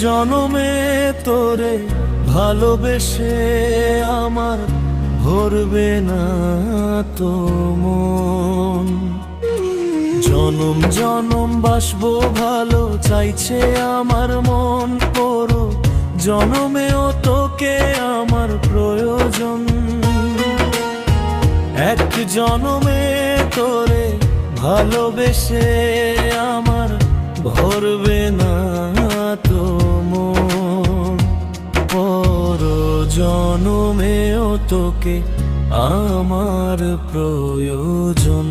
জনমে তোরে ভালোবেসে আমার ভরবে না তো মন। জনম জনম বাসবো ভালো চাইছে আমার মন, পরো জনমেও তোকে আমার প্রয়োজন। এক জনমে তোরে ভালোবেসে আমার ভরবে না তো মন, পর জনমেও তোকে আমার প্রয়োজন।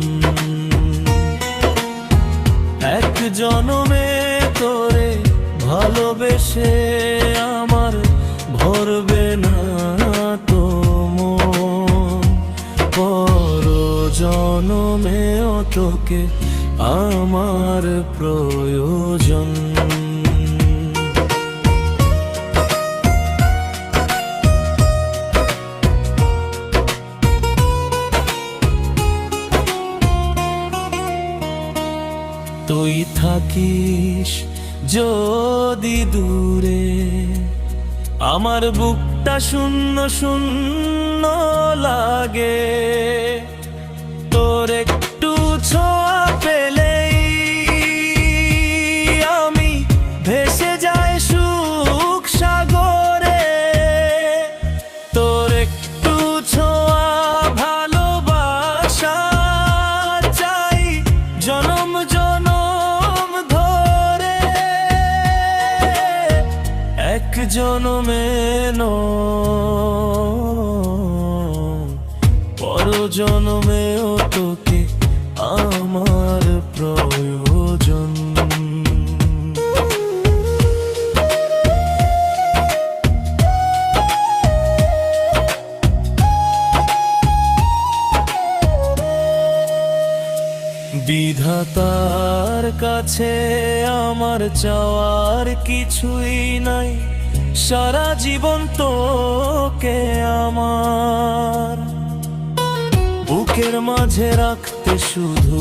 এক জনমে তোরে ভালোবেসে আমার ভরবে না তো মন, পর জনমেও তোকে আমার প্রয়োজন। তুই থাকিস যদি দূরে, আমার বুকটা শূন্য শূন্য লাগে। তোর একটু ছোঁয়া পেলেই আমি ভেসে যাই সুখ সাগরে। তোর একটু ছোঁয়া ভালোবাসা চাই জনম জনম ধরে। এক জনমে পর জনমেও তোকে আমার প্রয়োজন। বিধাতার কাছে আমার চাওয়ার কিছুই নাই, সারা জীবন তোকে আমার বুকের মাঝে রাখতে শুধু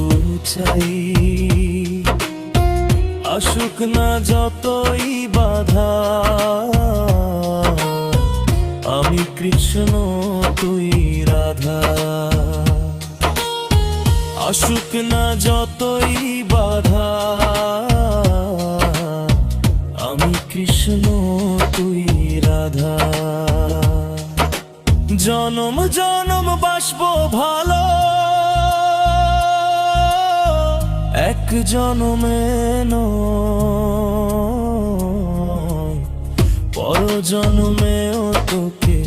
চাই। আসুক না যতই বাধা, আমি কৃষ্ণ তুই রাধা। আসুক না যতই বাধা, আমি কৃষ্ণ তুই রাধা। জনম জনম বাসবো ভালো, এক জনমে পর জনমেও তোকে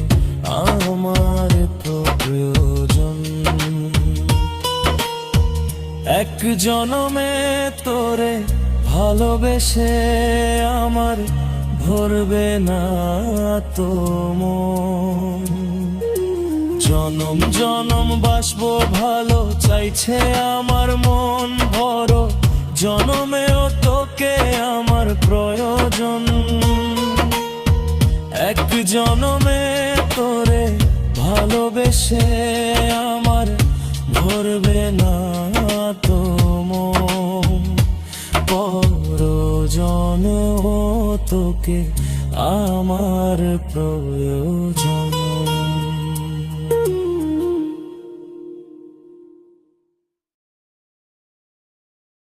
আমার প্রয়োজন। এক জনমে তোরে ভালোবেসে আমার ভরবে না তো মন। জনম জনম বাসবো ভালো চাইছে আমার মন, ভর জনমেও তোকে আমার প্রয়োজন। এক জনমে তোরে ভালোবেসে আমার ভরবে না তো মন, পর জনমেও তোকে আমার প্রয়োজন।